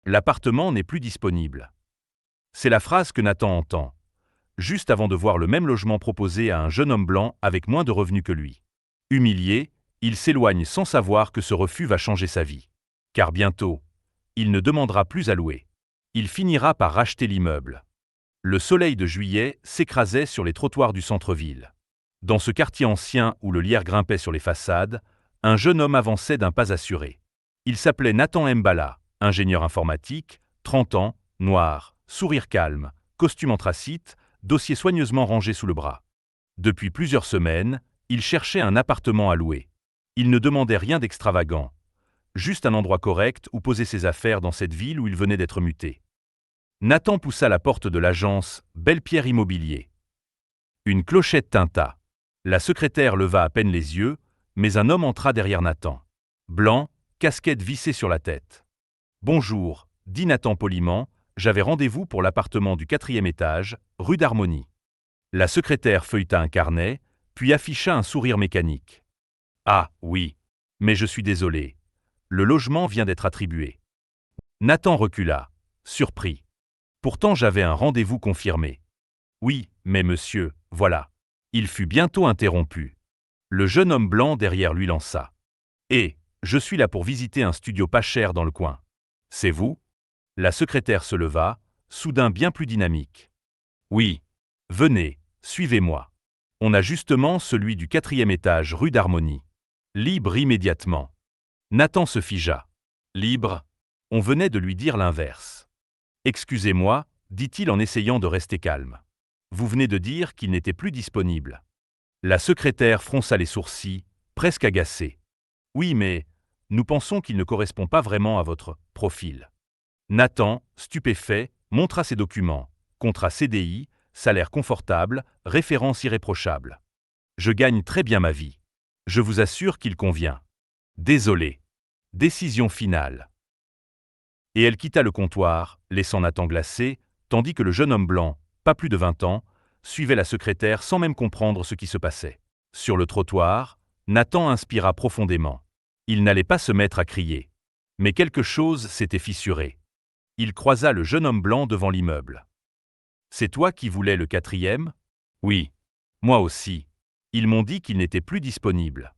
L'appartement n'est plus disponible. C'est la phrase que Nathan entend, juste avant de voir le même logement proposé à un jeune homme blanc avec moins de revenus que lui. Humilié, il s'éloigne sans savoir que ce refus va changer sa vie. Car bientôt, il ne demandera plus à louer. Il finira par racheter l'immeuble. Le soleil de juillet s'écrasait sur les trottoirs du centre-ville. Dans ce quartier ancien où le lierre grimpait sur les façades, un jeune homme avançait d'un pas assuré. Il s'appelait Nathan Mbala, ingénieur informatique, 30 ans, noir, sourire calme, costume anthracite, dossier soigneusement rangé sous le bras. Depuis plusieurs semaines, il cherchait un appartement à louer. Il ne demandait rien d'extravagant, juste un endroit correct où poser ses affaires dans cette ville où il venait d'être muté. Nathan poussa la porte de l'agence Belle-Pierre Immobilier. Une clochette tinta. La secrétaire leva à peine les yeux, mais un homme entra derrière Nathan. Blanc, casquette vissée sur la tête. « Bonjour », dit Nathan poliment, « j'avais rendez-vous pour l'appartement du 4e étage, rue d'Harmonie. » La secrétaire feuilleta un carnet, puis afficha un sourire mécanique. « Ah, oui. Mais je suis désolé. Le logement vient d'être attribué. » Nathan recula, surpris. Pourtant j'avais un rendez-vous confirmé. « Oui, mais monsieur, voilà. » Il fut bientôt interrompu. Le jeune homme blanc derrière lui lança. « Eh, je suis là pour visiter un studio pas cher dans le coin. C'est vous ?» La secrétaire se leva, soudain bien plus dynamique. « Oui. Venez, suivez-moi. On a justement celui du 4e étage rue d'Harmonie. » Libre immédiatement. Nathan se figea. « Libre ?» On venait de lui dire l'inverse. « Excusez-moi, » dit-il en essayant de rester calme. « Vous venez de dire qu'il n'était plus disponible. » La secrétaire fronça les sourcils, presque agacée. « Oui, mais nous pensons qu'il ne correspond pas vraiment à votre profil. » Nathan, stupéfait, montra ses documents. Contrat CDI, salaire confortable, référence irréprochable. « Je gagne très bien ma vie. Je vous assure qu'il convient. » Désolé. Décision finale. Et elle quitta le comptoir, laissant Nathan glacé, tandis que le jeune homme blanc, pas plus de 20 ans, suivait la secrétaire sans même comprendre ce qui se passait. Sur le trottoir, Nathan inspira profondément. Il n'allait pas se mettre à crier. Mais quelque chose s'était fissuré. Il croisa le jeune homme blanc devant l'immeuble. « C'est toi qui voulais le 4e ? » ?»« Oui. Moi aussi. Ils m'ont dit qu'il n'était plus disponible. »«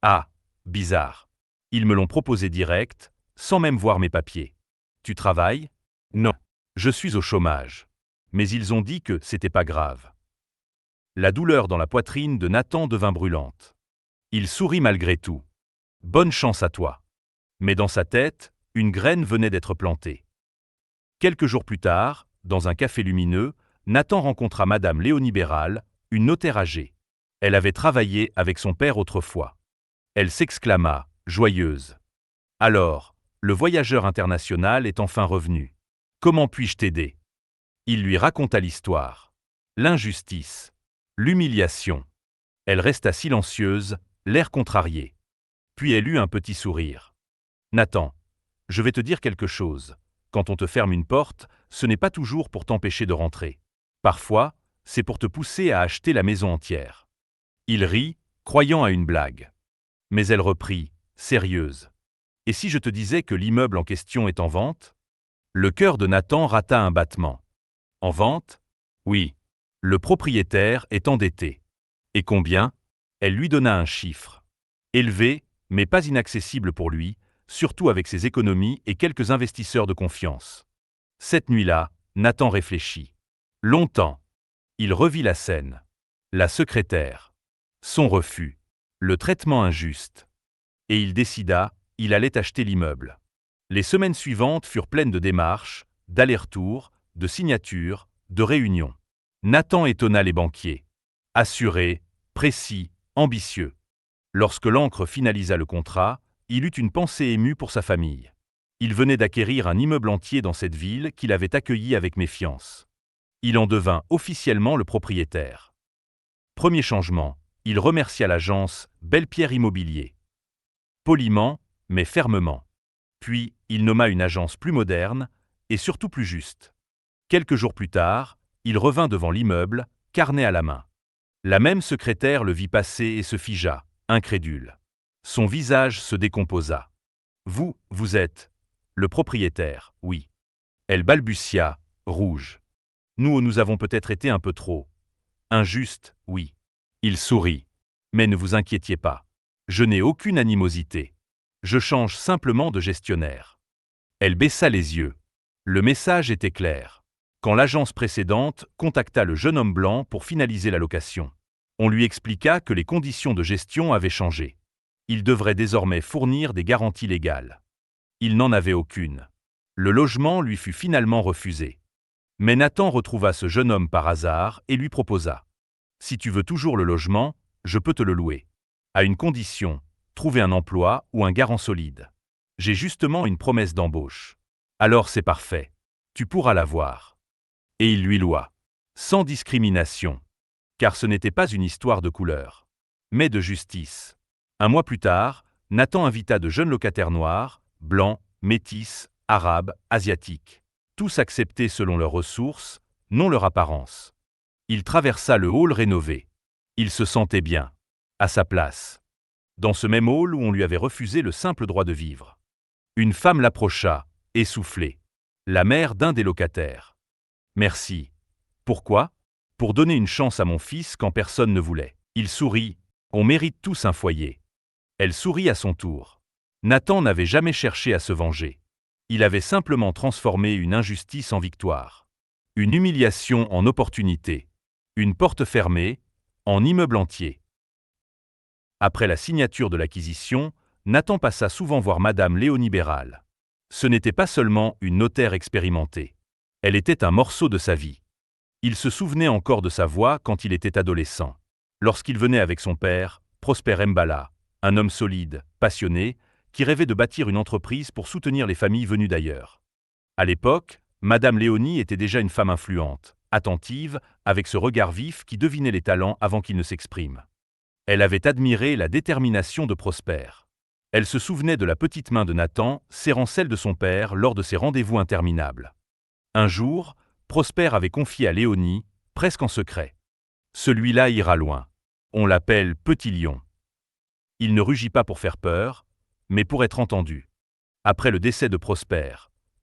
Ah, bizarre. Ils me l'ont proposé direct, sans même voir mes papiers. »« Tu travailles ? » ?»« Non. Je suis au chômage. Mais ils ont dit que c'était pas grave. » La douleur dans la poitrine de Nathan devint brûlante. Il sourit malgré tout. « Bonne chance à toi. » Mais dans sa tête, une graine venait d'être plantée. Quelques jours plus tard, dans un café lumineux, Nathan rencontra Madame Léonie Béral, une notaire âgée. Elle avait travaillé avec son père autrefois. Elle s'exclama, joyeuse. « Alors, le voyageur international est enfin revenu. Comment puis-je t'aider ?» Il lui raconta l'histoire. L'injustice. L'humiliation. Elle resta silencieuse, l'air contrarié. Puis elle eut un petit sourire. « Nathan, je vais te dire quelque chose. Quand on te ferme une porte, ce n'est pas toujours pour t'empêcher de rentrer. Parfois, c'est pour te pousser à acheter la maison entière. » Il rit, croyant à une blague. Mais elle reprit, sérieuse. « Et si je te disais que l'immeuble en question est en vente ?» Le cœur de Nathan rata un battement. « En vente ? Oui. Le propriétaire est endetté. » « Et combien ?» Elle lui donna un chiffre. Élevé, mais pas inaccessible pour lui, surtout avec ses économies et quelques investisseurs de confiance. Cette nuit-là, Nathan réfléchit. Longtemps. Il revit la scène. La secrétaire. Son refus. Le traitement injuste. Et il décida, il allait acheter l'immeuble. Les semaines suivantes furent pleines de démarches, d'allers-retours, de signatures, de réunions. Nathan étonna les banquiers. Assuré, précis, ambitieux. Lorsque l'encre finalisa le contrat, il eut une pensée émue pour sa famille. Il venait d'acquérir un immeuble entier dans cette ville qu'il avait accueilli avec méfiance. Il en devint officiellement le propriétaire. Premier changement, il remercia l'agence Belle-Pierre Immobilier. Poliment, mais fermement. Puis, il nomma une agence plus moderne et surtout plus juste. Quelques jours plus tard, il revint devant l'immeuble, carnet à la main. La même secrétaire le vit passer et se figea, incrédule. Son visage se décomposa. « Vous êtes… » « Le propriétaire, oui. » Elle balbutia, rouge. Nous avons peut-être été un peu trop injustes, oui. Il sourit. Mais ne vous inquiétiez pas. Je n'ai aucune animosité. Je change simplement de gestionnaire. Elle baissa les yeux. Le message était clair. Quand l'agence précédente contacta le jeune homme blanc pour finaliser la location, on lui expliqua que les conditions de gestion avaient changé. Il devrait désormais fournir des garanties légales. Il n'en avait aucune. Le logement lui fut finalement refusé. Mais Nathan retrouva ce jeune homme par hasard et lui proposa. « Si tu veux toujours le logement, je peux te le louer. À une condition, trouver un emploi ou un garant solide. J'ai justement une promesse d'embauche. Alors c'est parfait. Tu pourras l'avoir. » Et il lui loua. Sans discrimination. Car ce n'était pas une histoire de couleur, mais de justice. Un mois plus tard, Nathan invita de jeunes locataires noirs, blancs, métis, arabes, asiatiques. Tous acceptés selon leurs ressources, non leur apparence. Il traversa le hall rénové. Il se sentait bien, à sa place. Dans ce même hall où on lui avait refusé le simple droit de vivre. Une femme l'approcha, essoufflée. La mère d'un des locataires. « Merci. Pourquoi ? Pour donner une chance à mon fils quand personne ne voulait. » Il sourit. « On mérite tous un foyer. » Elle sourit à son tour. Nathan n'avait jamais cherché à se venger. Il avait simplement transformé une injustice en victoire. Une humiliation en opportunité. Une porte fermée, en immeuble entier. Après la signature de l'acquisition, Nathan passa souvent voir Madame Léonie Béral. Ce n'était pas seulement une notaire expérimentée. Elle était un morceau de sa vie. Il se souvenait encore de sa voix quand il était adolescent. Lorsqu'il venait avec son père, Prosper Mbala, un homme solide, passionné, qui rêvait de bâtir une entreprise pour soutenir les familles venues d'ailleurs. À l'époque, Madame Léonie était déjà une femme influente, attentive, avec ce regard vif qui devinait les talents avant qu'ils ne s'expriment. Elle avait admiré la détermination de Prosper. Elle se souvenait de la petite main de Nathan serrant celle de son père lors de ses rendez-vous interminables. Un jour, Prosper avait confié à Léonie, presque en secret. « Celui-là ira loin. On l'appelle Petit Lion. » Il ne rugit pas pour faire peur, mais pour être entendu. Après le décès de Prosper,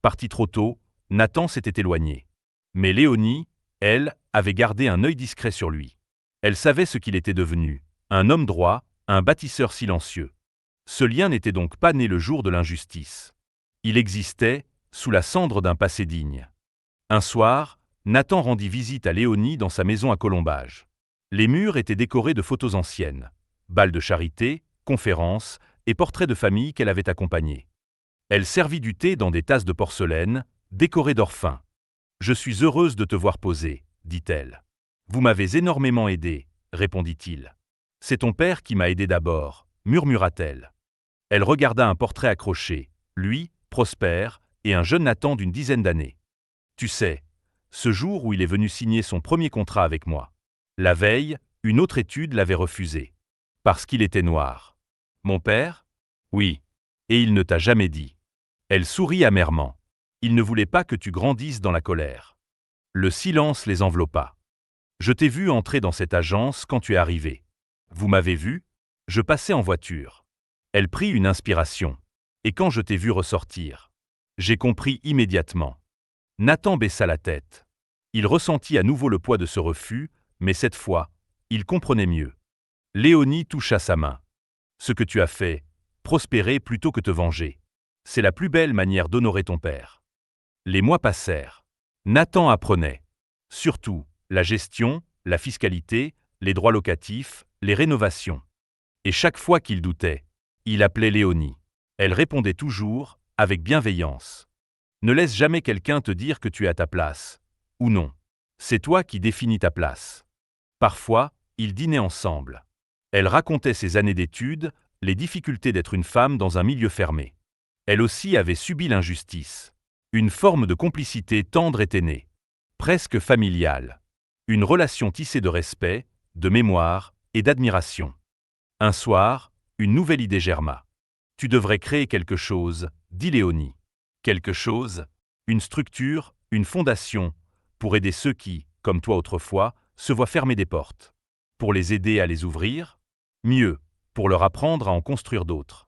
parti trop tôt, Nathan s'était éloigné. Mais Léonie, elle, avait gardé un œil discret sur lui. Elle savait ce qu'il était devenu, un homme droit, un bâtisseur silencieux. Ce lien n'était donc pas né le jour de l'injustice. Il existait, sous la cendre d'un passé digne. Un soir, Nathan rendit visite à Léonie dans sa maison à Colombage. Les murs étaient décorés de photos anciennes, balles de charité, conférences et portraits de famille qu'elle avait accompagnés. Elle servit du thé dans des tasses de porcelaine, décorées d'or fin. « Je suis heureuse de te voir poser, » dit-elle. « Vous m'avez énormément aidé, » répondit-il. « C'est ton père qui m'a aidé d'abord, » murmura-t-elle. Elle regarda un portrait accroché, lui, Prosper, et un jeune Nathan d'une dizaine d'années. « Tu sais, ce jour où il est venu signer son premier contrat avec moi. La veille, une autre étude l'avait refusé. Parce qu'il était noir. »« Mon père ? » ?»« Oui. Et il ne t'a jamais dit. » Elle sourit amèrement. « Il ne voulait pas que tu grandisses dans la colère. » Le silence les enveloppa. « Je t'ai vu entrer dans cette agence quand tu es arrivé. Vous m'avez vu ? Je passais en voiture. » Elle prit une inspiration. « Et quand je t'ai vu ressortir, j'ai compris immédiatement. » Nathan baissa la tête. Il ressentit à nouveau le poids de ce refus, mais cette fois, il comprenait mieux. Léonie toucha sa main. « Ce que tu as fait, prospérer plutôt que te venger. C'est la plus belle manière d'honorer ton père. » Les mois passèrent. Nathan apprenait. Surtout, la gestion, la fiscalité, les droits locatifs, les rénovations. Et chaque fois qu'il doutait, il appelait Léonie. Elle répondait toujours, avec bienveillance. Ne laisse jamais quelqu'un te dire que tu es à ta place. Ou non. C'est toi qui définis ta place. Parfois, ils dînaient ensemble. Elle racontait ses années d'études, les difficultés d'être une femme dans un milieu fermé. Elle aussi avait subi l'injustice. Une forme de complicité tendre était née. Presque familiale. Une relation tissée de respect, de mémoire et d'admiration. Un soir, une nouvelle idée germa. « Tu devrais créer quelque chose, » dit Léonie. Quelque chose, une structure, une fondation, pour aider ceux qui, comme toi autrefois, se voient fermer des portes. Pour les aider à les ouvrir, mieux, pour leur apprendre à en construire d'autres.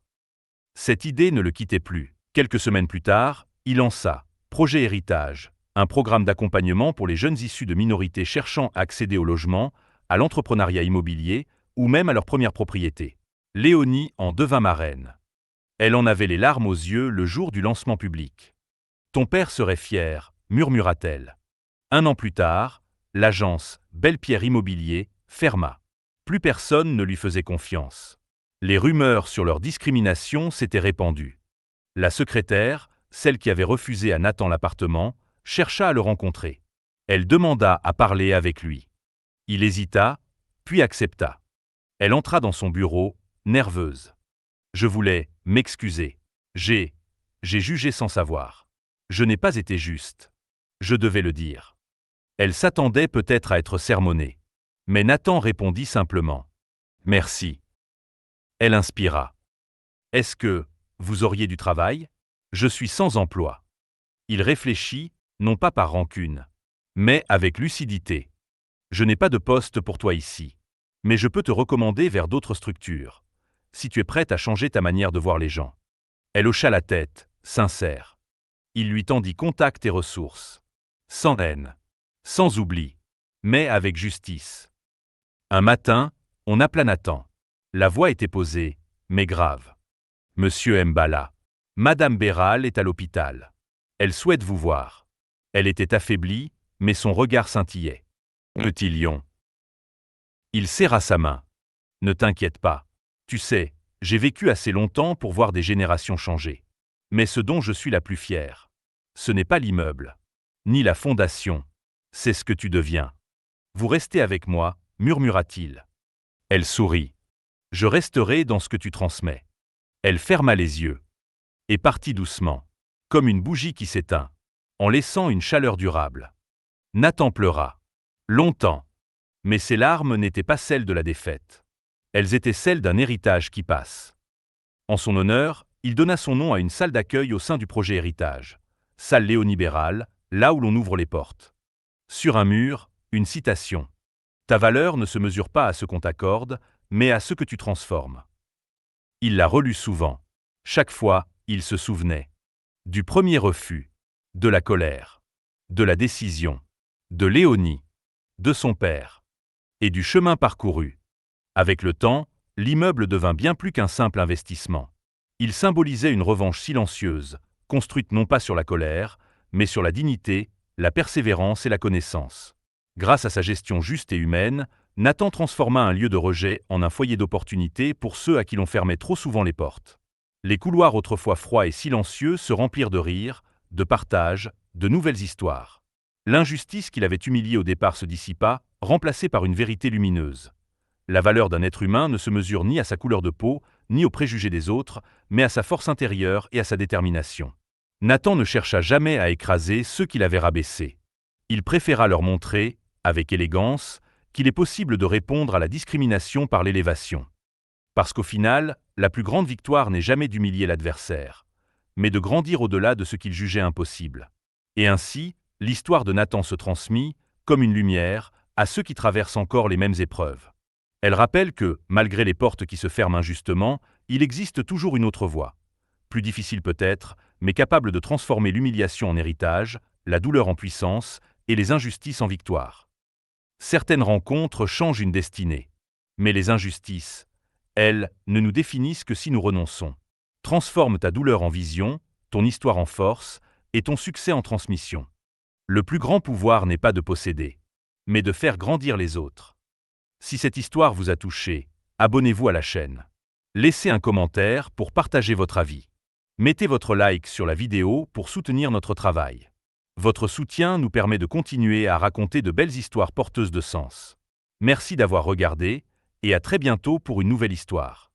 Cette idée ne le quittait plus. Quelques semaines plus tard, il lança Projet Héritage, un programme d'accompagnement pour les jeunes issus de minorités cherchant à accéder au logement, à l'entrepreneuriat immobilier ou même à leur première propriété. Léonie en devint marraine. Elle en avait les larmes aux yeux le jour du lancement public. « Ton père serait fier », murmura-t-elle. 1 an plus tard, l'agence Belle-Pierre Immobilier ferma. Plus personne ne lui faisait confiance. Les rumeurs sur leur discrimination s'étaient répandues. La secrétaire, celle qui avait refusé à Nathan l'appartement, chercha à le rencontrer. Elle demanda à parler avec lui. Il hésita, puis accepta. Elle entra dans son bureau, nerveuse. « Je voulais m'excuser. J'ai jugé sans savoir. Je n'ai pas été juste. Je devais le dire. » Elle s'attendait peut-être à être sermonnée. Mais Nathan répondit simplement. « Merci. » Elle inspira. « Est-ce que vous auriez du travail ? Je suis sans emploi. » Il réfléchit, non pas par rancune, mais avec lucidité. « Je n'ai pas de poste pour toi ici. Mais je peux te recommander vers d'autres structures, si tu es prête à changer ta manière de voir les gens. » Elle hocha la tête, sincère. Il lui tendit contact et ressources. Sans haine, sans oubli, mais avec justice. Un matin, on appela Nathan. La voix était posée, mais grave. « Monsieur Mbala, Madame Béral est à l'hôpital. Elle souhaite vous voir. » Elle était affaiblie, mais son regard scintillait. « Petit lion. » Il serra sa main. « Ne t'inquiète pas. Tu sais, j'ai vécu assez longtemps pour voir des générations changer. Mais ce dont je suis la plus fière, ce n'est pas l'immeuble, ni la fondation, c'est ce que tu deviens. Vous restez avec moi, murmura-t-il. Elle sourit. Je resterai dans ce que tu transmets. Elle ferma les yeux et partit doucement, comme une bougie qui s'éteint, en laissant une chaleur durable. Nathan pleura. Longtemps. Mais ses larmes n'étaient pas celles de la défaite. Elles étaient celles d'un héritage qui passe. En son honneur, il donna son nom à une salle d'accueil au sein du projet Héritage, salle Léonie Béral, là où l'on ouvre les portes. Sur un mur, une citation. « Ta valeur ne se mesure pas à ce qu'on t'accorde, mais à ce que tu transformes. » Il la relut souvent. Chaque fois, il se souvenait. Du premier refus, de la colère, de la décision, de Léonie, de son père, et du chemin parcouru. Avec le temps, l'immeuble devint bien plus qu'un simple investissement. Il symbolisait une revanche silencieuse, construite non pas sur la colère, mais sur la dignité, la persévérance et la connaissance. Grâce à sa gestion juste et humaine, Nathan transforma un lieu de rejet en un foyer d'opportunité pour ceux à qui l'on fermait trop souvent les portes. Les couloirs autrefois froids et silencieux se remplirent de rires, de partage, de nouvelles histoires. L'injustice qui l'avait humilié au départ se dissipa, remplacée par une vérité lumineuse. La valeur d'un être humain ne se mesure ni à sa couleur de peau, ni aux préjugés des autres, mais à sa force intérieure et à sa détermination. Nathan ne chercha jamais à écraser ceux qui l'avaient rabaissé. Il préféra leur montrer, avec élégance, qu'il est possible de répondre à la discrimination par l'élévation. Parce qu'au final, la plus grande victoire n'est jamais d'humilier l'adversaire, mais de grandir au-delà de ce qu'il jugeait impossible. Et ainsi, l'histoire de Nathan se transmit, comme une lumière, à ceux qui traversent encore les mêmes épreuves. Elle rappelle que, malgré les portes qui se ferment injustement, il existe toujours une autre voie. Plus difficile peut-être, mais capable de transformer l'humiliation en héritage, la douleur en puissance et les injustices en victoire. Certaines rencontres changent une destinée. Mais les injustices, elles, ne nous définissent que si nous renonçons. Transforme ta douleur en vision, ton histoire en force et ton succès en transmission. Le plus grand pouvoir n'est pas de posséder, mais de faire grandir les autres. Si cette histoire vous a touché, abonnez-vous à la chaîne. Laissez un commentaire pour partager votre avis. Mettez votre like sur la vidéo pour soutenir notre travail. Votre soutien nous permet de continuer à raconter de belles histoires porteuses de sens. Merci d'avoir regardé et à très bientôt pour une nouvelle histoire.